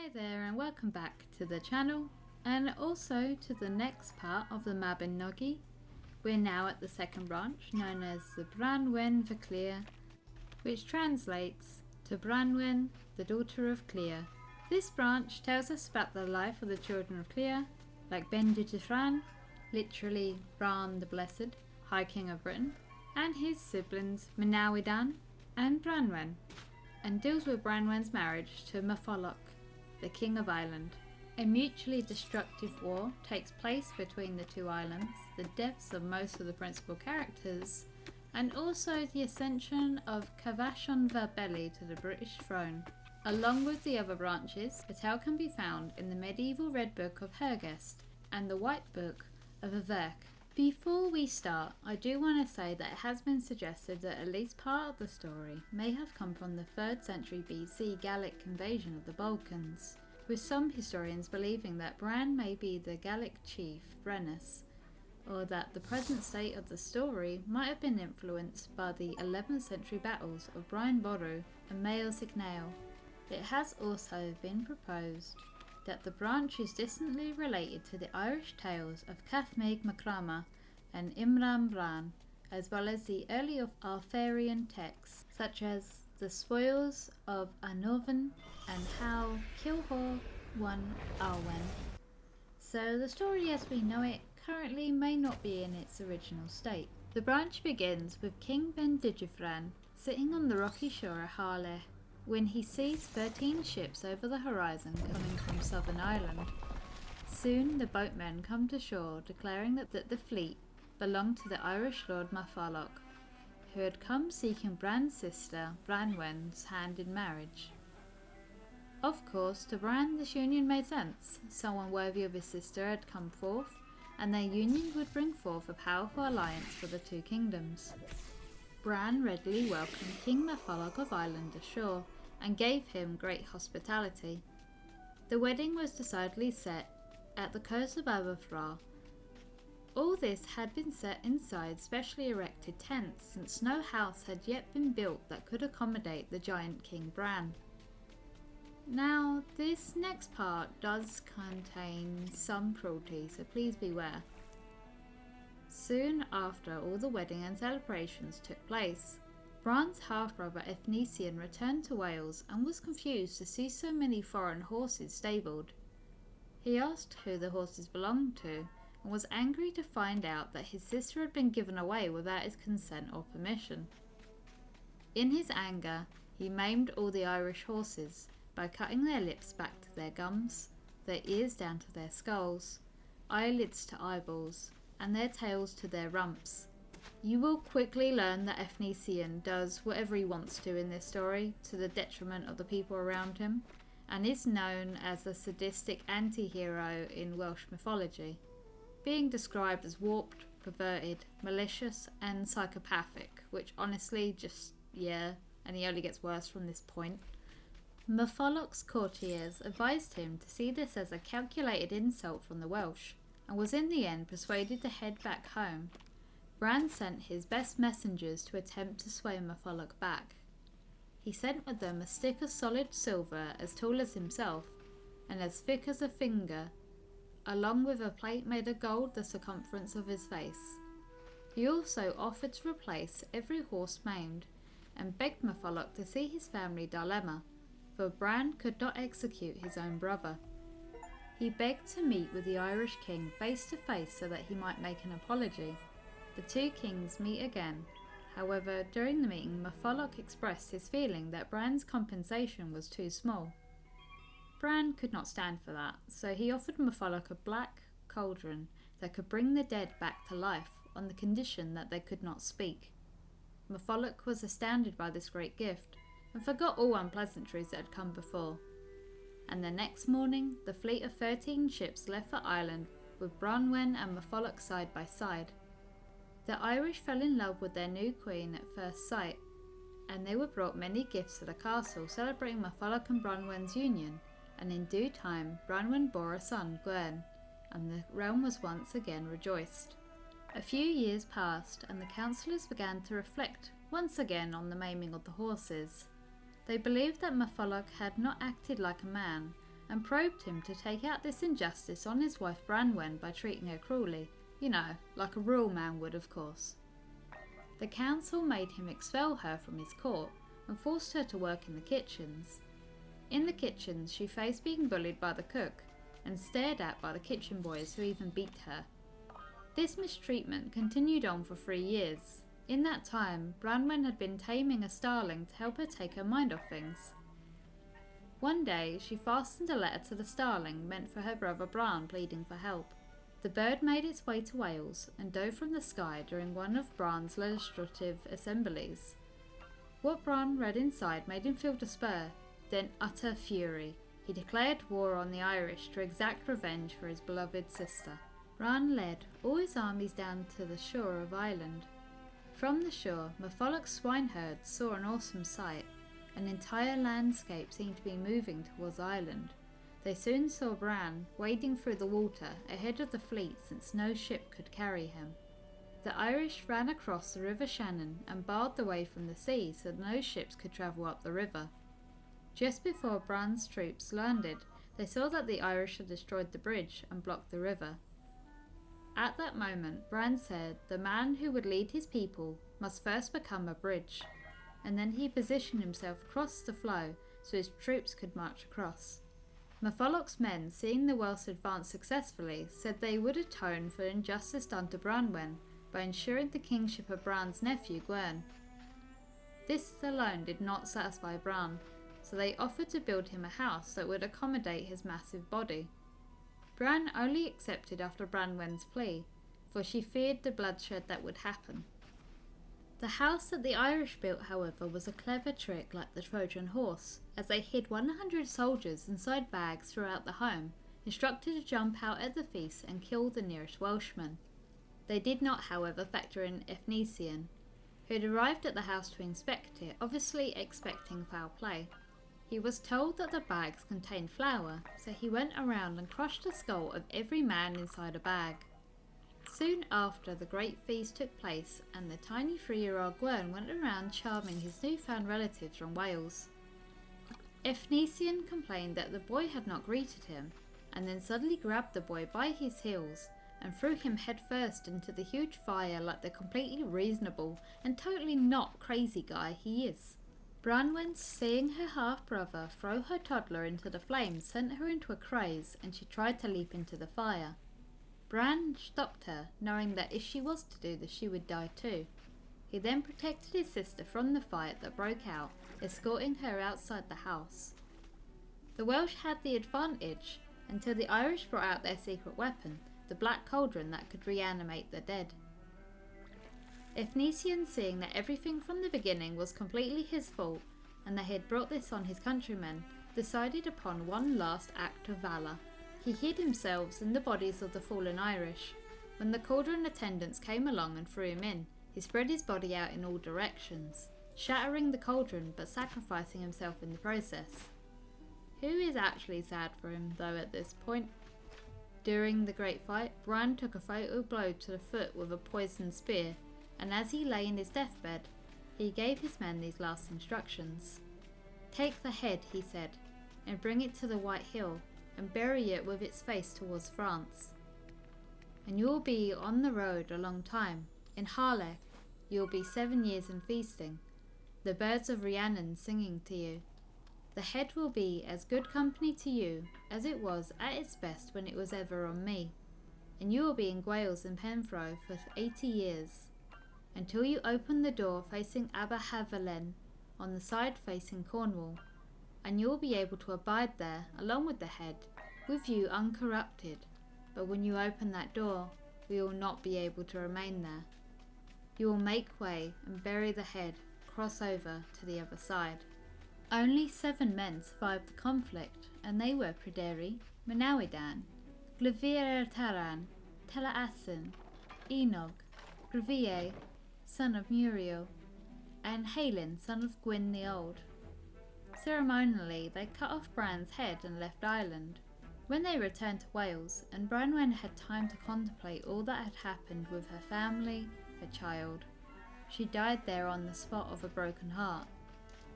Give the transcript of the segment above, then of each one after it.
Hi there and welcome back to the channel and also to the next part of the Mabinogi. We're now at the second branch known as the Branwen the Llŷr, which translates to Branwen, the daughter of Llŷr. This branch tells us about the life of the children of Llŷr, like Bendigeidfran, literally Brân the Blessed, High King of Britain, and his siblings Manawydan and Branwen, and deals with Branwen's marriage to Matholwch, the King of Ireland. A mutually destructive war takes place between the two islands, the deaths of most of the principal characters, and also the ascension of Cavachon Verbelli to the British throne. Along with the other branches, the tale can be found in the medieval Red Book of Hergest and the White Book of Averk. Before we start, I do want to say that it has been suggested that at least part of the story may have come from the 3rd century BC Gallic invasion of the Balkans, with some historians believing that Bran may be the Gallic chief Brennus, or that the present state of the story might have been influenced by the 11th century battles of Brian Boru and Mael Signail. It has also been proposed that the branch is distantly related to the Irish tales of Cafmaig Macrama and Imran Bran, as well as the early Arthurian texts such as the Spoils of Arnorvan and How Kilhor won Arwen. So the story as we know it currently may not be in its original state. The branch begins with King Bendigeidfran sitting on the rocky shore of Llŷr when he sees 13 ships over the horizon coming from southern Ireland. Soon the boatmen come to shore declaring that the fleet belonged to the Irish Lord Matholwch, who had come seeking Bran's sister Branwen's hand in marriage. Of course, to Bran this union made sense. Someone worthy of his sister had come forth, and their union would bring forth a powerful alliance for the two kingdoms. Bran readily welcomed King Matholwch of Ireland ashore, and gave him great hospitality. The wedding was decidedly set at the coast of Aberfra. All this had been set inside specially erected tents, since no house had yet been built that could accommodate the giant King Bran. Now, this next part does contain some cruelty, so please beware. Soon after all the wedding and celebrations took place, Bran's half-brother Efnisian returned to Wales and was confused to see so many foreign horses stabled. He asked who the horses belonged to and was angry to find out that his sister had been given away without his consent or permission. In his anger, he maimed all the Irish horses by cutting their lips back to their gums, their ears down to their skulls, eyelids to eyeballs, and their tails to their rumps. You will quickly learn that Efnisian does whatever he wants to in this story, to the detriment of the people around him, and is known as a sadistic anti-hero in Welsh mythology, being described as warped, perverted, malicious, and psychopathic, which honestly and he only gets worse from this point. Matholwch's courtiers advised him to see this as a calculated insult from the Welsh, and was in the end persuaded to head back home. Bran sent his best messengers to attempt to sway Matholwch back. He sent with them a stick of solid silver as tall as himself and as thick as a finger, along with a plate made of gold the circumference of his face. He also offered to replace every horse maimed, and begged Matholwch to see his family dilemma, for Bran could not execute his own brother. He begged to meet with the Irish king face to face so that he might make an apology. The two kings meet again. However, during the meeting, Matholwch expressed his feeling that Bran's compensation was too small. Bran could not stand for that, so he offered Matholwch a black cauldron that could bring the dead back to life on the condition that they could not speak. Matholwch was astounded by this great gift and forgot all unpleasantries that had come before. And the next morning, the fleet of 13 ships left for Ireland with Branwen and Matholwch side by side. The Irish fell in love with their new queen at first sight, and they were brought many gifts to the castle celebrating Matholwch and Branwen's union, and in due time Branwen bore a son, Gwern, and the realm was once again rejoiced. A few years passed, and the councillors began to reflect once again on the maiming of the horses. They believed that Matholwch had not acted like a man, and probed him to take out this injustice on his wife Branwen by treating her cruelly, like a real man would, of course. The council made him expel her from his court and forced her to work in the kitchens. In the kitchens, she faced being bullied by the cook and stared at by the kitchen boys who even beat her. This mistreatment continued on for 3 years. In that time, Branwen had been taming a starling to help her take her mind off things. One day, she fastened a letter to the starling meant for her brother Bran, pleading for help. The bird made its way to Wales and dove from the sky during one of Bran's legislative assemblies. What Bran read inside made him feel despair, then utter fury. He declared war on the Irish to exact revenge for his beloved sister. Bran led all his armies down to the shore of Ireland. From the shore, Matholwch's swineherds saw an awesome sight. An entire landscape seemed to be moving towards Ireland. They soon saw Bran wading through the water ahead of the fleet since no ship could carry him. The Irish ran across the River Shannon and barred the way from the sea so no ships could travel up the river. Just before Bran's troops landed, they saw that the Irish had destroyed the bridge and blocked the river. At that moment, Bran said the man who would lead his people must first become a bridge, and then he positioned himself across the flow so his troops could march across. Matholwch's men, seeing the Welsh advance successfully, said they would atone for injustice done to Branwen by ensuring the kingship of Bran's nephew Gwern. This alone did not satisfy Bran, so they offered to build him a house that would accommodate his massive body. Bran only accepted after Branwen's plea, for she feared the bloodshed that would happen. The house that the Irish built, however, was a clever trick like the Trojan horse, as they hid 100 soldiers inside bags throughout the home, instructed to jump out at the feast and kill the nearest Welshman. They did not, however, factor in Efnisien, who had arrived at the house to inspect it, obviously expecting foul play. He was told that the bags contained flour, so he went around and crushed the skull of every man inside a bag. Soon after, the great feast took place, and the tiny 3-year-old Gwern went around charming his newfound relatives from Wales. Efnisien complained that the boy had not greeted him, and then suddenly grabbed the boy by his heels and threw him headfirst into the huge fire like the completely reasonable and totally not crazy guy he is. Branwen, seeing her half-brother throw her toddler into the flames, sent her into a craze, and she tried to leap into the fire. Bran stopped her, knowing that if she was to do this she would die too. He then protected his sister from the fight that broke out, escorting her outside the house. The Welsh had the advantage until the Irish brought out their secret weapon, the black cauldron that could reanimate the dead. Efnisien, seeing that everything from the beginning was completely his fault and that he had brought this on his countrymen, decided upon one last act of valour. He hid himself in the bodies of the fallen Irish. When the cauldron attendants came along and threw him in, he spread his body out in all directions, shattering the cauldron but sacrificing himself in the process. Who is actually sad for him though at this point? During the great fight, Bran took a fatal blow to the foot with a poisoned spear, and as he lay in his deathbed, he gave his men these last instructions. "Take the head," he said, "and bring it to the White Hill, and bury it with its face towards France. And you will be on the road a long time. In Llŷr, you will be 7 years in feasting, the birds of Rhiannon singing to you. The head will be as good company to you as it was at its best when it was ever on me, and you will be in Gwales and Penfro for 80 years, until you open the door facing Aberhaverlen on the side facing Cornwall, and you will be able to abide there along with the head, with you uncorrupted. But when you open that door, we will not be able to remain there. You will make way and bury the head, cross over to the other side." Only 7 men survived the conflict, and they were Pryderi, Manawydan, Llŷr Telaasan, Enog, Gryvier, son of Muriel, and Halin, son of Gwyn the Old. Ceremonially, they cut off Bran's head and left Ireland. When they returned to Wales, and Branwen had time to contemplate all that had happened with her family, her child, she died there on the spot of a broken heart.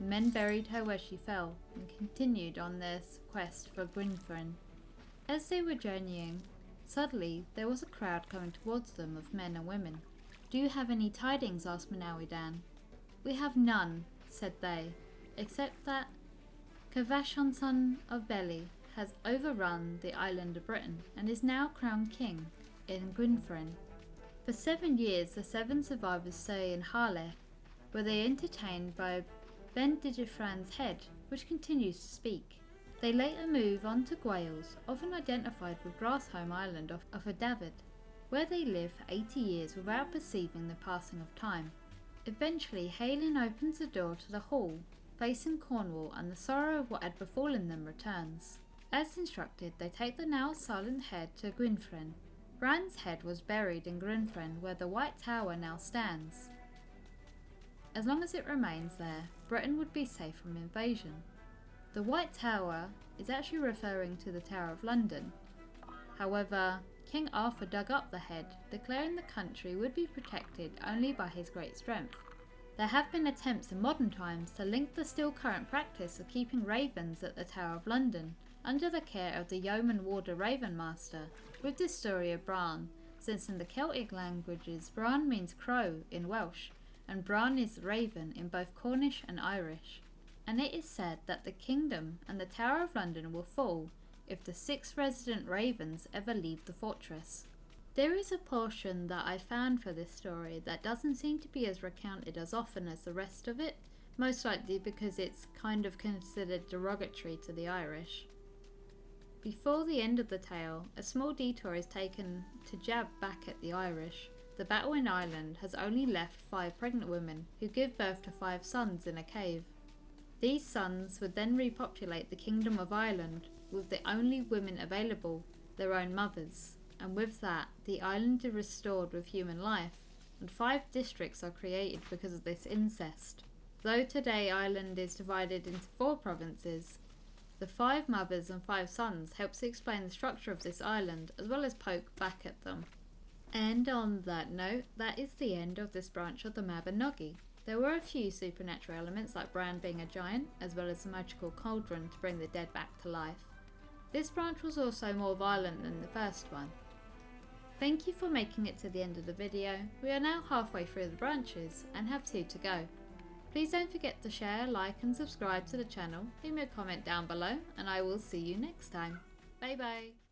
Men buried her where she fell and continued on their quest for Bendigeidfran. As they were journeying, suddenly there was a crowd coming towards them of men and women. "Do you have any tidings?" asked Manawydan. "We have none," said they, "except that Cyfeillion son of Beli has overrun the island of Britain and is now crowned king in Bendigeidfran. For 7 years the 7 survivors stay in Llŷr, where they are entertained by Bendigeidfran's head, which continues to speak. They later move on to Wales, often identified with Grasholm Island off of David, where they live for 80 years without perceiving the passing of time. Eventually Halin opens the door to the hall facing Cornwall, and the sorrow of what had befallen them returns. As instructed, they take the now silent head to Bendigeidfran. Bran's head was buried in Bendigeidfran, where the White Tower now stands. As long as it remains there, Britain would be safe from invasion. The White Tower is actually referring to the Tower of London. However, King Arthur dug up the head, declaring the country would be protected only by his great strength. There have been attempts in modern times to link the still current practice of keeping ravens at the Tower of London under the care of the yeoman warder Raven Master with this story of Bran, since in the Celtic languages Bran means crow in Welsh and Bran is raven in both Cornish and Irish. And it is said that the kingdom and the Tower of London will fall if the 6 resident ravens ever leave the fortress. There is a portion that I found for this story that doesn't seem to be as recounted as often as the rest of it, most likely because it's kind of considered derogatory to the Irish. Before the end of the tale, a small detour is taken to jab back at the Irish. The battle in Ireland has only left 5 pregnant women who give birth to 5 sons in a cave. These sons would then repopulate the Kingdom of Ireland with the only women available, their own mothers. And with that, the island is restored with human life, and 5 districts are created because of this incest. Though today Ireland is divided into 4 provinces, the 5 mothers and 5 sons helps explain the structure of this island as well as poke back at them. And on that note, that is the end of this branch of the Mabinogi. There were a few supernatural elements like Bran being a giant, as well as a magical cauldron to bring the dead back to life. This branch was also more violent than the first one. Thank you for making it to the end of the video. We are now halfway through the branches and have 2 to go. Please don't forget to share, like and subscribe to the channel, leave me a comment down below, and I will see you next time. Bye bye!